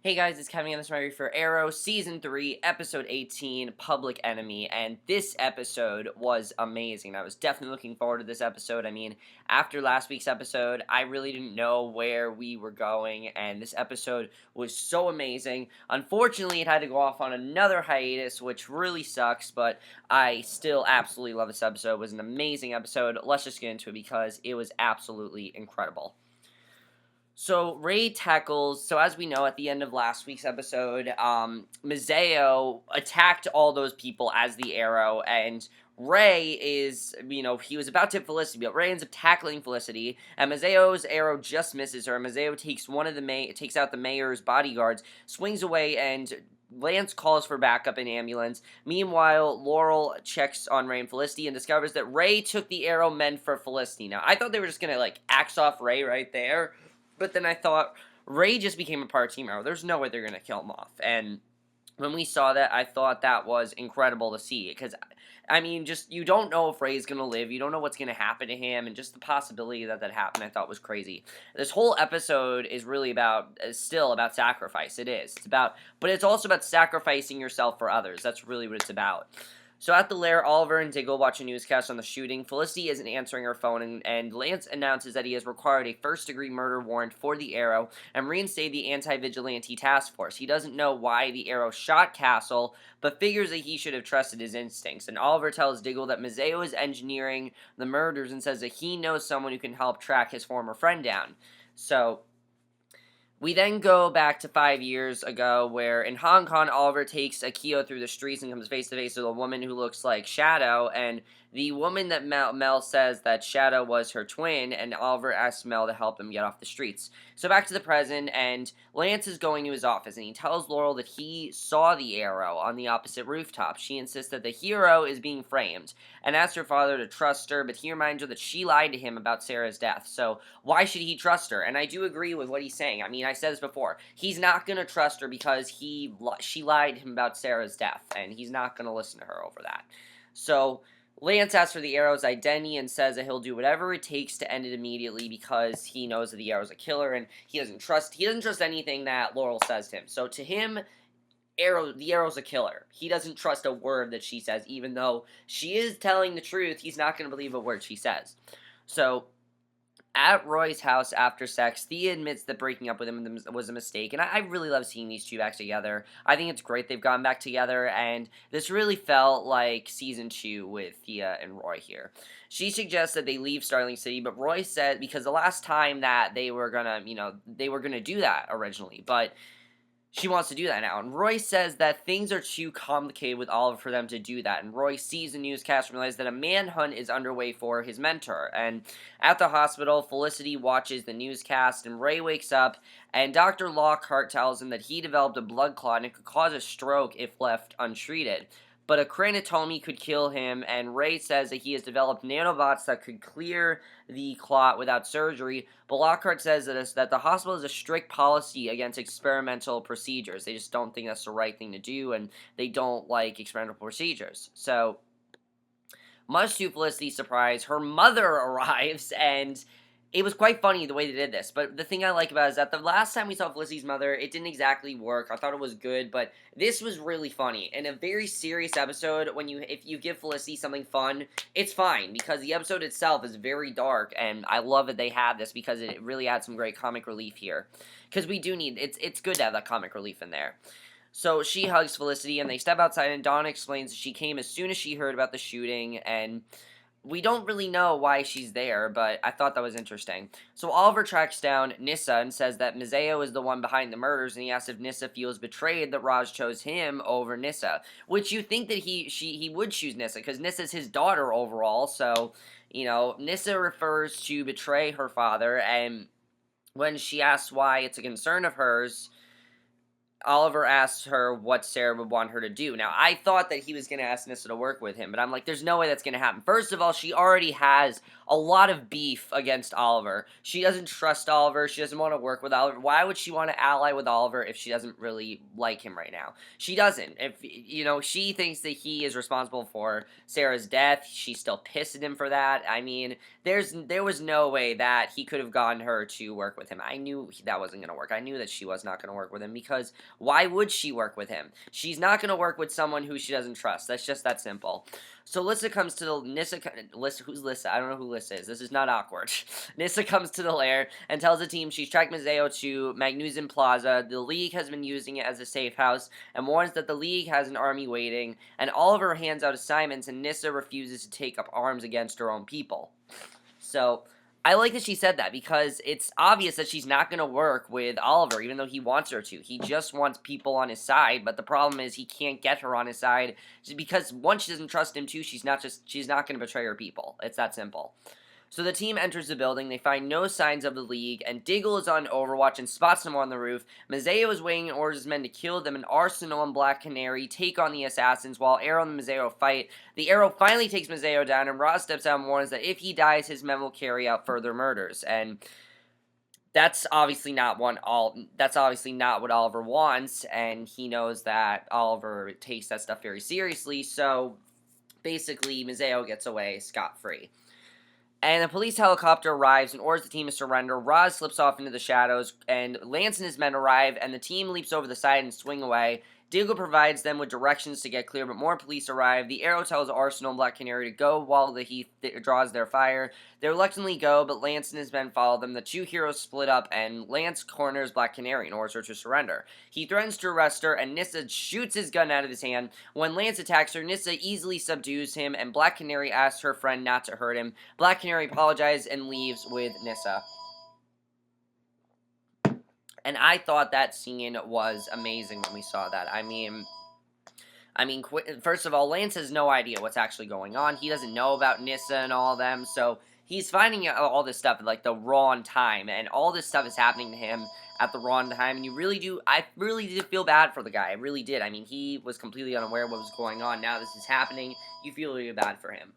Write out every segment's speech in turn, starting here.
Hey guys, it's Kevin Anderson Murray for Arrow, Season 3, Episode 18, Public Enemy, and this episode was amazing. I was definitely looking forward to this episode. I mean, after last week's episode, I really didn't know where we were going, and this episode was so amazing. Unfortunately, it had to go off on another hiatus, which really sucks, but I still absolutely love this episode. It was an amazing episode. Let's just get into it because it was absolutely incredible. So Ray tackles. So as we know, at the end of last week's episode, Mazeo attacked all those people as the Arrow, and Ray is, he was about to hit Felicity, but Ray ends up tackling Felicity, and Mazeo's arrow just misses her. Mazeo takes takes out the mayor's bodyguards, swings away, and Lance calls for backup and ambulance. Meanwhile, Laurel checks on Ray and Felicity and discovers that Ray took the arrow meant for Felicity. Now, I thought they were just gonna axe off Ray right there. But then I thought, Ray just became a part of Team Arrow. There's no way they're going to kill him off. And when we saw that, I thought that was incredible to see. Because, I mean, just, you don't know if Ray's going to live. You don't know what's going to happen to him. And just the possibility that happened, I thought was crazy. This whole episode is really still about sacrifice. It is. But it's also about sacrificing yourself for others. That's really what it's about. So at the lair, Oliver and Diggle watch a newscast on the shooting. Felicity isn't answering her phone, and Lance announces that he has required a first-degree murder warrant for the Arrow and reinstated the anti-vigilante task force. He doesn't know why the Arrow shot Castle, but figures that he should have trusted his instincts. And Oliver tells Diggle that Mazeo is engineering the murders and says that he knows someone who can help track his former friend down. So we then go back to 5 years ago, where in Hong Kong, Oliver takes Akio through the streets and comes face to face with a woman who looks like Shadow, and the woman that Mel says that Shadow was her twin, and Oliver asks Mel to help him get off the streets. So back to the present, and Lance is going to his office, and he tells Laurel that he saw the Arrow on the opposite rooftop. She insists that the hero is being framed, and asks her father to trust her, but he reminds her that she lied to him about Sarah's death, so why should he trust her? And I do agree with what he's saying. I mean, I said this before. He's not going to trust her because she lied to him about Sarah's death, and he's not going to listen to her over that. So Lance asks for the Arrow's identity and says that he'll do whatever it takes to end it immediately because he knows that the Arrow's a killer, and he doesn't trust anything that Laurel says to him. So to him, the Arrow's a killer. He doesn't trust a word that she says, even though she is telling the truth. He's not going to believe a word she says. So at Roy's house after sex, Thea admits that breaking up with him was a mistake, and I really love seeing these two back together. I think it's great they've gone back together, and this really felt like Season 2 with Thea and Roy here. She suggests that they leave Starling City, but Roy said, because the last time that they were gonna do that originally, but she wants to do that now. And Roy says that things are too complicated with Oliver for them to do that. And Roy sees the newscast and realizes that a manhunt is underway for his mentor. And at the hospital, Felicity watches the newscast, and Ray wakes up, and Dr. Lockhart tells him that he developed a blood clot and it could cause a stroke if left untreated. But a craniotomy could kill him, and Ray says that he has developed nanobots that could clear the clot without surgery. But Lockhart says that the hospital has a strict policy against experimental procedures. They just don't think that's the right thing to do, and they don't like experimental procedures. So, much to Felicity's surprise, her mother arrives, and it was quite funny the way they did this. But the thing I like about it is that the last time we saw Felicity's mother, it didn't exactly work. I thought it was good, but this was really funny. In a very serious episode, if you give Felicity something fun, it's fine, because the episode itself is very dark, and I love that they have this because it really adds some great comic relief here. Because we do need, it's good to have that comic relief in there. So she hugs Felicity, and they step outside, and Dawn explains that she came as soon as she heard about the shooting, and we don't really know why she's there, but I thought that was interesting. So Oliver tracks down Nissa and says that Mazeo is the one behind the murders, and he asks if Nissa feels betrayed that Raj chose him over Nissa, which you think that he would choose Nissa, because Nissa's his daughter overall, so, Nissa refers to betray her father, and when she asks why it's a concern of hers, Oliver asks her what Sarah would want her to do. Now, I thought that he was going to ask Nissa to work with him, but I'm like, there's no way that's going to happen. First of all, she already has a lot of beef against Oliver. She doesn't trust Oliver. She doesn't want to work with Oliver. Why would she want to ally with Oliver if she doesn't really like him right now? She doesn't. If, she thinks that he is responsible for Sarah's death. She's still pissed at him for that. I mean, there was no way that he could have gotten her to work with him. I knew that wasn't going to work. I knew that she was not going to work with him because why would she work with him? She's not going to work with someone who she doesn't trust. That's just that simple. So Lissa comes to the Lissa. Who's Lissa? I don't know who Lissa is. This is not awkward. Nissa comes to the lair and tells the team she's tracked Mazeo to Magnesium Plaza. The League has been using it as a safe house and warns that the League has an army waiting. And Oliver hands out assignments, and Nissa refuses to take up arms against her own people. So I like that she said that because it's obvious that she's not going to work with Oliver, even though he wants her to. He just wants people on his side, but the problem is he can't get her on his side just because once she doesn't trust him too, she's not going to betray her people. It's that simple. So the team enters the building, they find no signs of the League, and Diggle is on Overwatch and spots them on the roof. Mazeo is waiting and orders his men to kill them, and Arsenal and Black Canary take on the assassins while Arrow and Mazeo fight. The Arrow finally takes Mazeo down, and Ross steps out and warns that if he dies, his men will carry out further murders, and that's obviously not what Oliver wants, and he knows that Oliver takes that stuff very seriously, so basically Mazeo gets away scot-free. And a police helicopter arrives and orders the team to surrender. Roz slips off into the shadows, and Lance and his men arrive, and the team leaps over the side and swing away. Diggle provides them with directions to get clear, but more police arrive. The Arrow tells Arsenal and Black Canary to go while the Heath draws their fire. They reluctantly go, but Lance and his men follow them. The two heroes split up, and Lance corners Black Canary and orders her to surrender. He threatens to arrest her, and Nissa shoots his gun out of his hand. When Lance attacks her, Nissa easily subdues him, and Black Canary asks her friend not to hurt him. Black Canary apologizes and leaves with Nissa. And I thought that scene was amazing when we saw that. I mean, first of all, Lance has no idea what's actually going on. He doesn't know about Nissa and all of them, so he's finding out all this stuff at, like, the wrong time, and all this stuff is happening to him at the wrong time, and I really did feel bad for the guy. I really did. I mean, he was completely unaware of what was going on. Now this is happening. You feel really bad for him.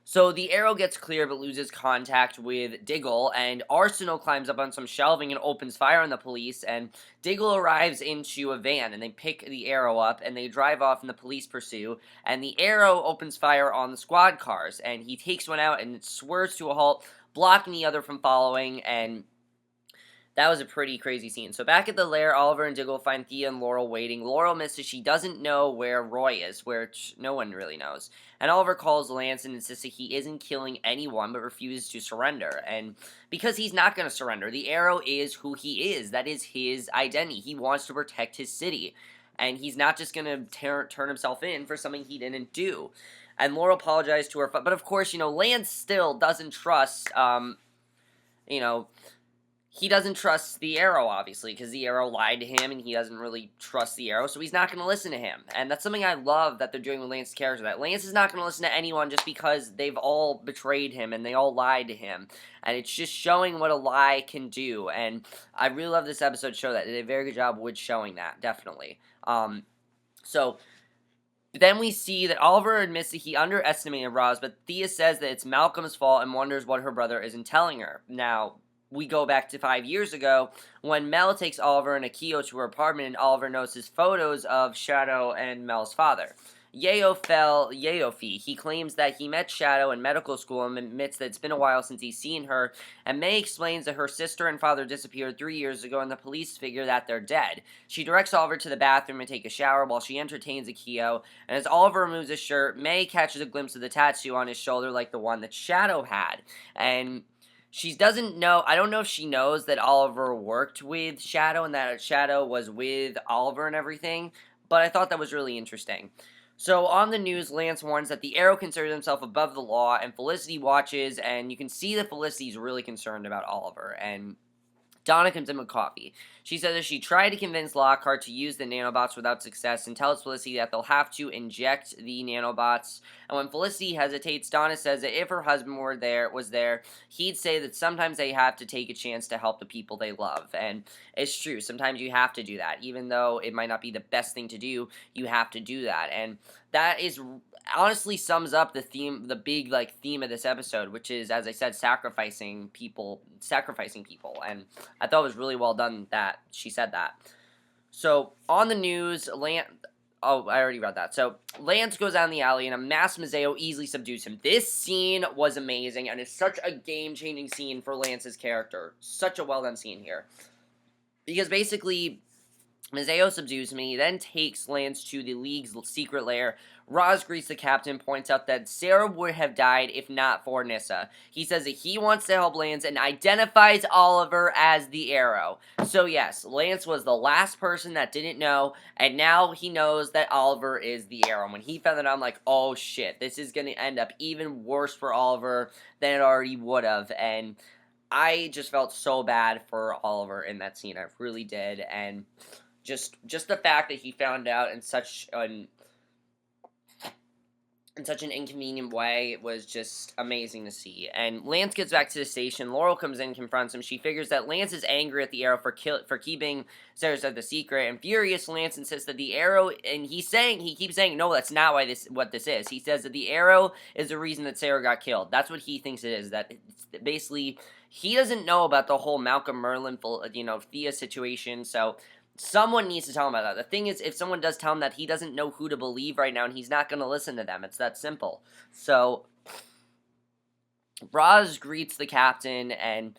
So the Arrow gets clear but loses contact with Diggle, and Arsenal climbs up on some shelving and opens fire on the police, and Diggle arrives into a van, and they pick the Arrow up, and they drive off, and the police pursue, and the Arrow opens fire on the squad cars, and he takes one out, and it swerves to a halt, blocking the other from following, and that was a pretty crazy scene. So back at the lair, Oliver and Diggle find Thea and Laurel waiting. Laurel misses she doesn't know where Roy is, which no one really knows. And Oliver calls Lance and insists that he isn't killing anyone but refuses to surrender. And because he's not going to surrender, the Arrow is who he is. That is his identity. He wants to protect his city. And he's not just going to turn himself in for something he didn't do. And Laurel apologized to her, but of course, Lance still doesn't trust, he doesn't trust the Arrow, obviously, because the Arrow lied to him, and he doesn't really trust the Arrow, so he's not going to listen to him. And that's something I love that they're doing with Lance's character, that Lance is not going to listen to anyone just because they've all betrayed him, and they all lied to him. And it's just showing what a lie can do, and I really love this episode show that. They did a very good job with showing that, definitely. So then we see that Oliver admits that he underestimated Roz, but Thea says that it's Malcolm's fault and wonders what her brother isn't telling her. Now, we go back to 5 years ago when Mel takes Oliver and Akio to her apartment, and Oliver notices photos of Shadow and Mel's father. Yeofi, he claims that he met Shadow in medical school and admits that it's been a while since he's seen her, and May explains that her sister and father disappeared 3 years ago and the police figure that they're dead. She directs Oliver to the bathroom and take a shower while she entertains Akio, and as Oliver removes his shirt, May catches a glimpse of the tattoo on his shoulder like the one that Shadow had, and she doesn't know, I don't know if she knows that Oliver worked with Shadow and that Shadow was with Oliver and everything, but I thought that was really interesting. So on the news, Lance warns that the Arrow considers himself above the law, and Felicity watches, and you can see that Felicity's really concerned about Oliver, and Donna comes in with coffee. She says that she tried to convince Lockhart to use the nanobots without success and tells Felicity that they'll have to inject the nanobots. And when Felicity hesitates, Donna says that if her husband was there, he'd say that sometimes they have to take a chance to help the people they love. And it's true. Sometimes you have to do that. Even though it might not be the best thing to do, you have to do that. And that is honestly sums up the big theme of this episode, which is, as I said, sacrificing people, and I thought it was really well done that she said that. So on the news, oh, I already read that. So Lance goes down the alley, and a masked Mazeo easily subdues him. This scene was amazing, and it's such a game-changing scene for Lance's character. Such a well-done scene here, because basically Mazeo subdues him, and he then takes Lance to the League's secret lair. Roz greets the captain, points out that Sarah would have died if not for Nyssa. He says that he wants to help Lance and identifies Oliver as the Arrow. So yes, Lance was the last person that didn't know, and now he knows that Oliver is the Arrow. When he found that, I'm like, oh shit, this is going to end up even worse for Oliver than it already would have, and I just felt so bad for Oliver in that scene. I really did, and just the fact that he found out in such an inconvenient way was just amazing to see. And Lance gets back to the station. Laurel comes in and confronts him. She figures that Lance is angry at the Arrow for keeping Sarah said the secret. And furious, Lance insists that the Arrow, and he keeps saying, no, that's not what this is. He says that the Arrow is the reason that Sarah got killed. That's what he thinks it is. That it's basically, he doesn't know about the whole Malcolm Merlin, Thea situation, so someone needs to tell him about that. The thing is, if someone does tell him that, he doesn't know who to believe right now, and he's not going to listen to them. It's that simple. So, Roz greets the captain, and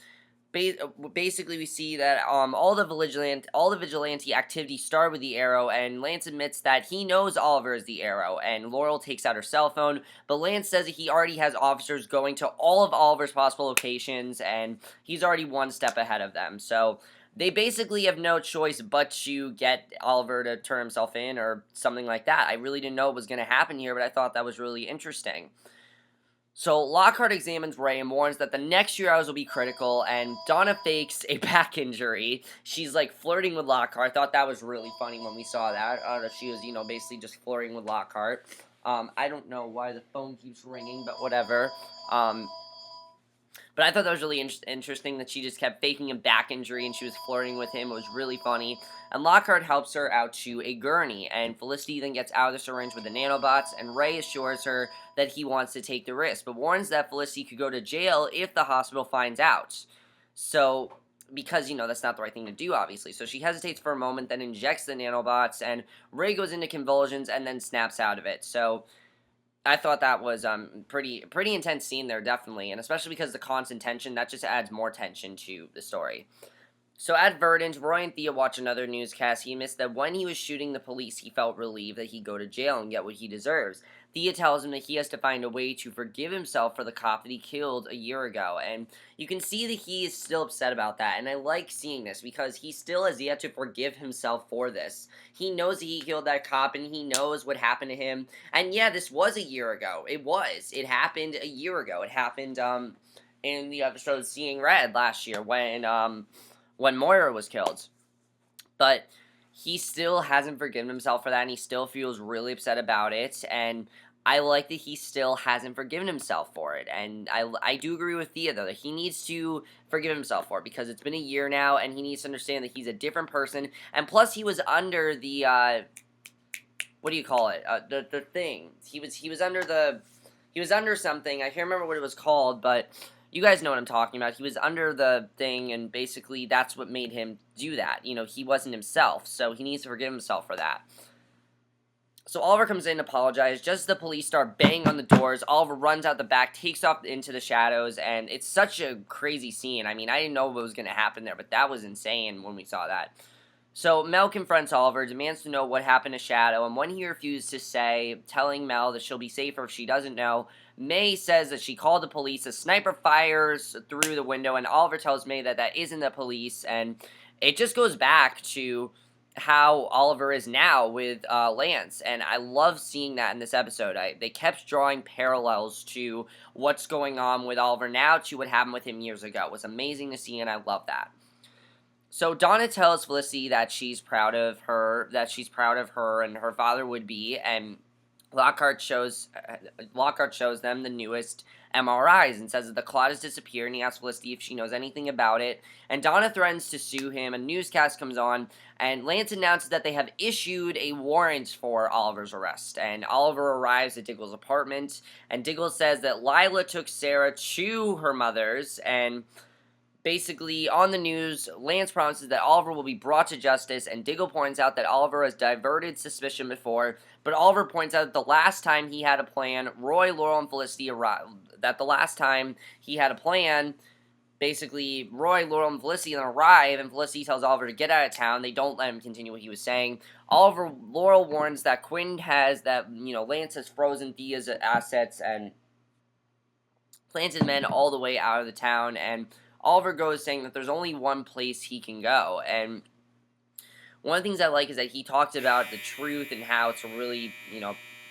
basically we see that all the vigilante activity started with the Arrow, and Lance admits that he knows Oliver is the Arrow, and Laurel takes out her cell phone, but Lance says that he already has officers going to all of Oliver's possible locations, and he's already one step ahead of them. So they basically have no choice but to get Oliver to turn himself in or something like that. I really didn't know what was going to happen here, but I thought that was really interesting. So Lockhart examines Ray and warns that the next few hours will be critical, and Donna fakes a back injury. She's like flirting with Lockhart. I thought that was really funny when we saw that. She was, basically just flirting with Lockhart. I don't know why the phone keeps ringing, but whatever. But I thought that was really interesting that she just kept faking a back injury and she was flirting with him. It was really funny. And Lockhart helps her out to a gurney, and Felicity then gets out of the syringe with the nanobots, and Ray assures her that he wants to take the risk, but warns that Felicity could go to jail if the hospital finds out. So, because, that's not the right thing to do, obviously. So she hesitates for a moment, then injects the nanobots, and Ray goes into convulsions and then snaps out of it. So I thought that was pretty intense scene there, definitely, and especially because the constant tension, that just adds more tension to the story. So at Verdant, Roy and Thea watch another newscast. He admits that when he was shooting the police, he felt relieved that he'd go to jail and get what he deserves. Thea tells him that he has to find a way to forgive himself for the cop that he killed a year ago, and you can see that he is still upset about that, and I like seeing this because he still has yet to forgive himself for this. He knows that he killed that cop, and he knows what happened to him, and yeah, this was a year ago. It happened a year ago. It happened, in the episode Seeing Red last year, when Moira was killed. But he still hasn't forgiven himself for that, and he still feels really upset about it, and I like that he still hasn't forgiven himself for it, and I do agree with Thea, though, that he needs to forgive himself for it, because it's been a year now, and he needs to understand that he's a different person, and plus he was under the, what do you call it, the thing, he was under something, I can't remember what it was called, but you guys know what I'm talking about. He was under the thing, and basically that's what made him do that. He wasn't himself, so he needs to forgive himself for that. So Oliver comes in and apologizes. Just as the police start banging on the doors, Oliver runs out the back, takes off into the shadows, and it's such a crazy scene. I mean, I didn't know what was going to happen there, but that was insane when we saw that. So Mel confronts Oliver, demands to know what happened to Shadow, and when he refuses to say, telling Mel that she'll be safer if she doesn't know, May says that she called the police. A sniper fires through the window, and Oliver tells May that that isn't the police, and it just goes back to how Oliver is now with Lance, and I love seeing that in this episode. They kept drawing parallels to what's going on with Oliver now to what happened with him years ago. It was amazing to see, and I love that. So Donna tells Felicity that she's proud of her, and her father would be, and Lockhart shows them the newest MRIs and says that the clot has disappeared, and he asks Felicity if she knows anything about it. And Donna threatens to sue him. A newscast comes on, and Lance announces that they have issued a warrant for Oliver's arrest. And Oliver arrives at Diggle's apartment, and Diggle says that Lila took Sarah to her mother's, and basically, on the news, Lance promises that Oliver will be brought to justice, and Diggle points out that Oliver has diverted suspicion before, but Oliver points out that the last time he had a plan, Roy, Laurel, and Felicity arrived. That the last time he had a plan, basically, Roy, Laurel, and Felicity arrive, and Felicity tells Oliver to get out of town. They don't let him continue what he was saying. Laurel warns that Lance has frozen Thea's assets and plants his men all the way out of the town, and Oliver goes saying that there's only one place he can go. And one of the things I like is that he talks about the truth and how it's a really,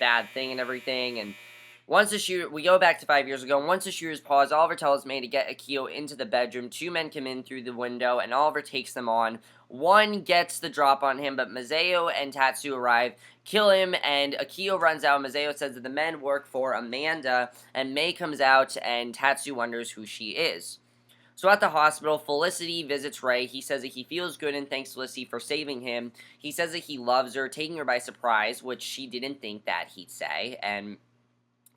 bad thing and everything. And we go back to 5 years ago, and once the shooters pause, Oliver tells May to get Akio into the bedroom. Two men come in through the window, and Oliver takes them on. One gets the drop on him, but Mazeo and Tatsu arrive, kill him, and Akio runs out. Mazeo says that the men work for Amanda, and May comes out, and Tatsu wonders who she is. So at the hospital, Felicity visits Ray. He says that he feels good and thanks Felicity for saving him. He says that he loves her, taking her by surprise, which she didn't think that he'd say, and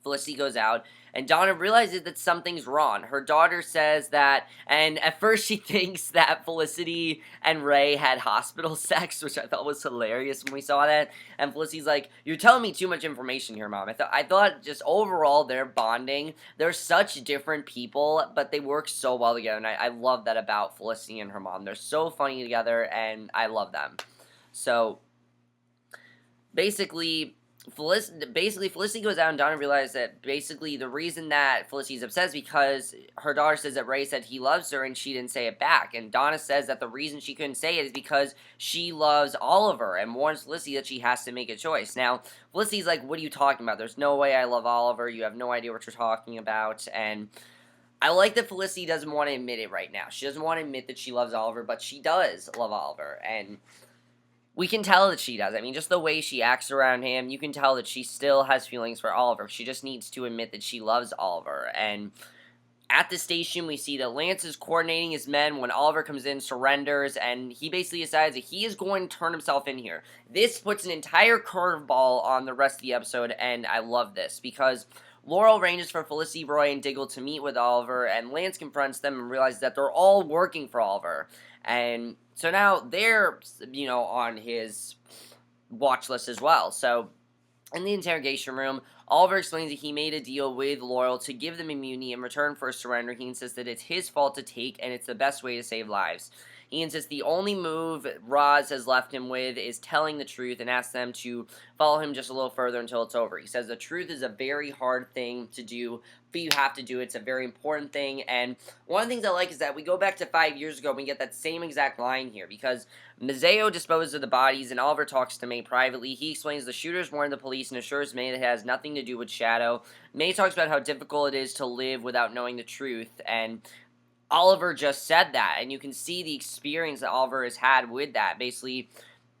Felicity goes out, and Donna realizes that something's wrong. Her daughter says that, and at first she thinks that Felicity and Ray had hospital sex, which I thought was hilarious when we saw that. And Felicity's like, "You're telling me too much information here, Mom." I thought just overall they're bonding. They're such different people, but they work so well together, and I love that about Felicity and her mom. They're so funny together, and I love them. So basically, Felicity goes out, and Donna realizes that basically the reason that Felicity's upset is because her daughter says that Ray said he loves her and she didn't say it back. And Donna says that the reason she couldn't say it is because she loves Oliver and warns Felicity that she has to make a choice. Now, Felicity's like, "What are you talking about? There's no way I love Oliver. You have no idea what you're talking about." And I like that Felicity doesn't want to admit it right now. She doesn't want to admit that she loves Oliver, but she does love Oliver. And we can tell that she does. I mean, just the way she acts around him, you can tell that she still has feelings for Oliver. She just needs to admit that she loves Oliver. And at the station, we see that Lance is coordinating his men when Oliver comes in, surrenders, and he basically decides that he is going to turn himself in here. This puts an entire curveball on the rest of the episode, and I love this, because Laurel arranges for Felicity, Roy, and Diggle to meet with Oliver, and Lance confronts them and realizes that they're all working for Oliver. And so now they're, on his watch list as well. So in the interrogation room, Oliver explains that he made a deal with Laurel to give them immunity in return for a surrender. He insists that it's his fault to take, and it's the best way to save lives. He insists the only move Roz has left him with is telling the truth, and asks them to follow him just a little further until it's over. He says the truth is a very hard thing to do, but you have to do it. It's a very important thing. And one of the things I like is that we go back to 5 years ago and we get that same exact line here, because Mazeo disposes of the bodies and Oliver talks to May privately. He explains the shooters warned the police and assures May that it has nothing to do with Shadow. May talks about how difficult it is to live without knowing the truth, and Oliver just said that, and you can see the experience that Oliver has had with that. Basically,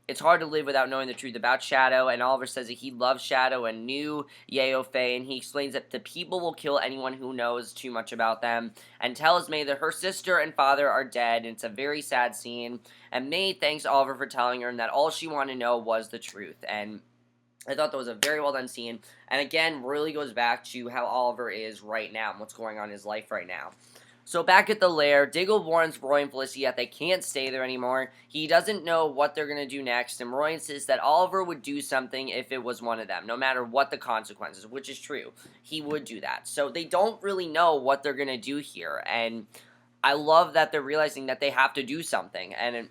it's hard to live without knowing the truth about Shadow, and Oliver says that he loves Shadow and knew Yeo Fei, and he explains that the people will kill anyone who knows too much about them, and tells May that her sister and father are dead, and it's a very sad scene, and May thanks Oliver for telling her, and that all she wanted to know was the truth, and I thought that was a very well done scene, and again, really goes back to how Oliver is right now, and what's going on in his life right now. So back at the lair, Diggle warns Roy and Felicity that they can't stay there anymore. He doesn't know what they're going to do next, and Roy insists that Oliver would do something if it was one of them, no matter what the consequences, which is true. He would do that. So they don't really know what they're going to do here, and I love that they're realizing that they have to do something, and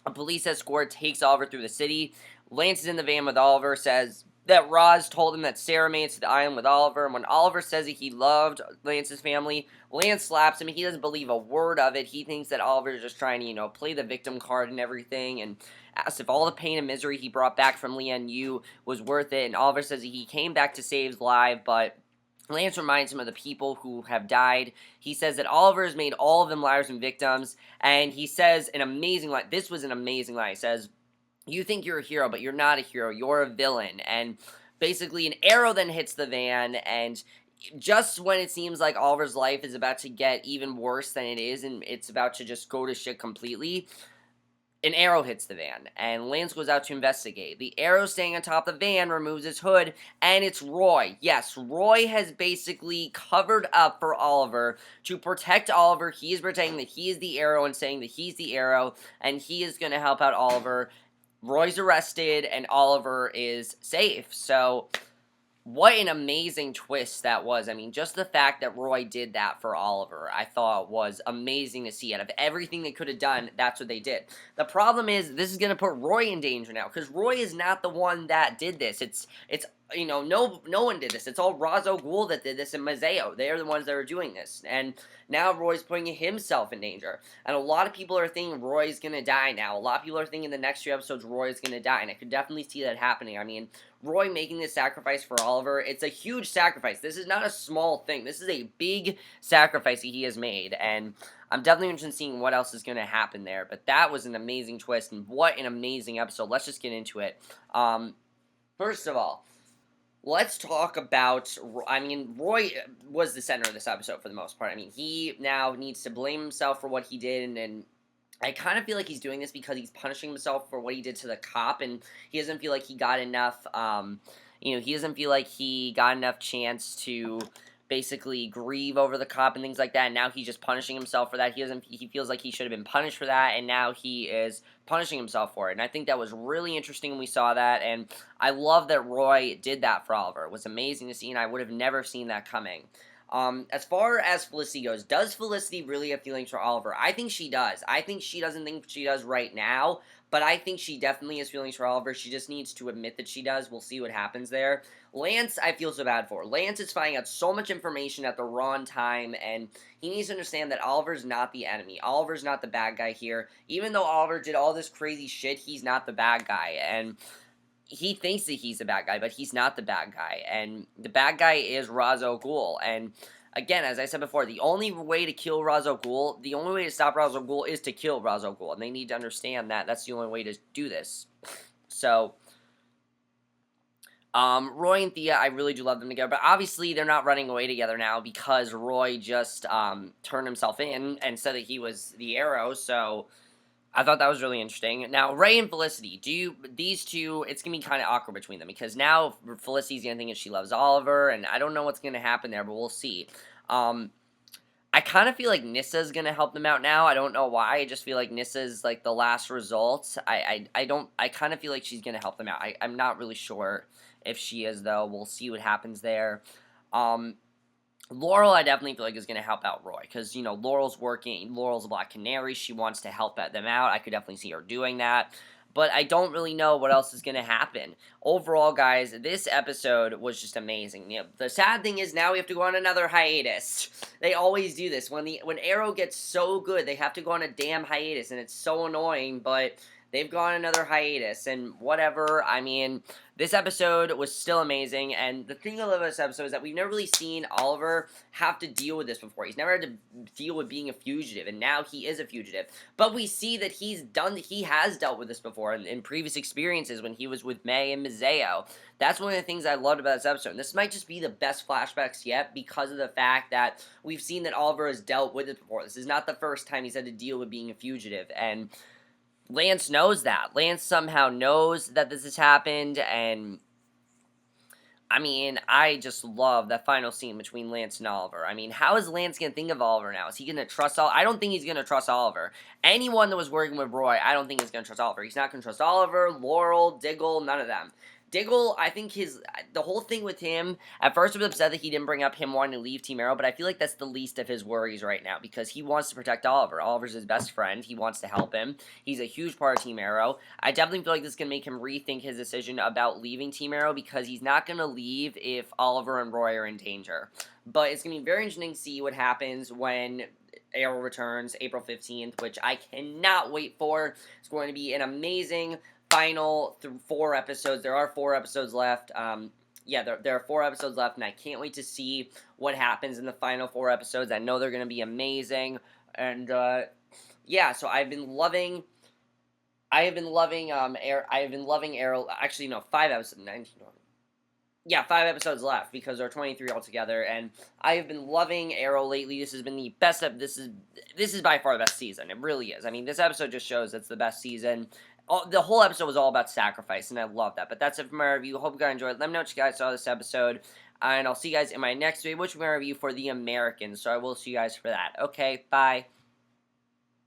a police escort takes Oliver through the city. Lance is in the van with Oliver, says that Roz told him that Sarah made it to the island with Oliver, and when Oliver says that he loved Lance's family, Lance slaps him. He doesn't believe a word of it. He thinks that Oliver is just trying to, play the victim card and everything, and asks if all the pain and misery he brought back from Lian Yu was worth it, and Oliver says that he came back to save his life, but Lance reminds him of the people who have died. He says that Oliver has made all of them liars and victims, and he says an amazing line. This was an amazing line. He says, "You think you're a hero, but you're not a hero. You're a villain." And basically, an arrow then hits the van, and just when it seems like Oliver's life is about to get even worse than it is, and it's about to just go to shit completely, an arrow hits the van, and Lance goes out to investigate. The arrow staying on top of the van removes its hood, and it's Roy. Yes, Roy has basically covered up for Oliver to protect Oliver. He is pretending that he is the arrow and saying that he's the arrow, and he is going to help out Oliver. Roy's arrested, and Oliver is safe. So, what an amazing twist that was. I mean, just the fact that Roy did that for Oliver, I thought was amazing to see. Out of everything they could have done, that's what they did. The problem is, this is going to put Roy in danger now, because Roy is not the one that did this. It's no one did this. It's all Ra's al Ghul that did this, and Mazeo. They're the ones that are doing this. And now Roy's putting himself in danger. And a lot of people are thinking Roy's going to die now. A lot of people are thinking the next few episodes Roy's going to die, and I could definitely see that happening. I mean, Roy making this sacrifice for Oliver, it's a huge sacrifice. This is not a small thing. This is a big sacrifice that he has made, and I'm definitely interested in seeing what else is going to happen there. But that was an amazing twist, and what an amazing episode. Let's just get into it. First of all, let's talk about, I mean, Roy was the center of this episode for the most part. I mean, he now needs to blame himself for what he did, and I kind of feel like he's doing this because he's punishing himself for what he did to the cop, and he doesn't feel like he got enough, he doesn't feel like he got enough chance to basically grieve over the cop and things like that, and now he's just punishing himself for that. He feels like he should have been punished for that, and now he is punishing himself for it, and I think that was really interesting when we saw that, and I love that Roy did that for Oliver. It was amazing to see, and I would have never seen that coming. As far as Felicity goes, does Felicity really have feelings for Oliver? I think she does. I think she doesn't think she does right now, but I think she definitely has feelings for Oliver. She just needs to admit that she does. We'll see what happens there. Lance, I feel so bad for. Lance is finding out so much information at the wrong time, and he needs to understand that Oliver's not the enemy. Oliver's not the bad guy here. Even though Oliver did all this crazy shit, he's not the bad guy, and he thinks that he's the bad guy, but he's not the bad guy, and the bad guy is Ra's al Ghul, and again, as I said before, the only way to kill Ra's al Ghul, the only way to stop Ra's al Ghul is to kill Ra's al Ghul, and they need to understand that that's the only way to do this. So, Roy and Thea, I really do love them together, but obviously they're not running away together now because Roy just, turned himself in and said that he was the arrow, so I thought that was really interesting. Now, Ray and Felicity, these two, it's going to be kind of awkward between them, because now Felicity's going to think that she loves Oliver, and I don't know what's going to happen there, but we'll see. I kind of feel like Nissa's going to help them out now. I don't know why. I just feel like Nissa's, like, the last result. I kind of feel like she's going to help them out. I'm not really sure if she is, though. We'll see what happens there. Laurel, I definitely feel like is going to help out Roy, because, Laurel's working, Laurel's a Black Canary, she wants to help them out, I could definitely see her doing that, but I don't really know what else is going to happen. Overall, guys, this episode was just amazing. The sad thing is now we have to go on another hiatus. They always do this. When Arrow gets so good, they have to go on a damn hiatus, and it's so annoying, but they've gone another hiatus, and whatever. I mean, this episode was still amazing, and the thing I love about this episode is that we've never really seen Oliver have to deal with this before. He's never had to deal with being a fugitive, and now he is a fugitive. But we see that he has dealt with this before in previous experiences when he was with May and Mazeo. That's one of the things I loved about this episode. And this might just be the best flashbacks yet because of the fact that we've seen that Oliver has dealt with it before. This is not the first time he's had to deal with being a fugitive, and Lance knows that. Lance somehow knows that this has happened, and I mean, I just love that final scene between Lance and Oliver. I mean, how is Lance going to think of Oliver now? Is he going to trust Oliver? I don't think he's going to trust Oliver. Anyone that was working with Roy, I don't think he's going to trust Oliver. He's not going to trust Oliver, Laurel, Diggle, none of them. Diggle, I think the whole thing with him, at first I was upset that he didn't bring up him wanting to leave Team Arrow, but I feel like that's the least of his worries right now, because he wants to protect Oliver. Oliver's his best friend. He wants to help him. He's a huge part of Team Arrow. I definitely feel like this is going to make him rethink his decision about leaving Team Arrow, because he's not going to leave if Oliver and Roy are in danger. But it's going to be very interesting to see what happens when Arrow returns April 15th, which I cannot wait for. It's going to be an amazing final 4 episodes. There are 4 episodes left. yeah, there are 4 episodes left, and I can't wait to see what happens in the final 4 episodes. I know they're gonna be amazing, and yeah. So I have been loving I have been loving Arrow. Actually, no, 5 episodes, 19. Yeah, 5 episodes left because there are 23 altogether, and I have been loving Arrow lately. This has been the best. This is by far the best season. It really is. I mean, this episode just shows it's the best season. The whole episode was all about sacrifice, and I love that. But that's it for my review. Hope you guys enjoyed. Let me know what you guys saw this episode, and I'll see you guys in my next video, which will be my review for The Americans. So I will see you guys for that. Okay, bye.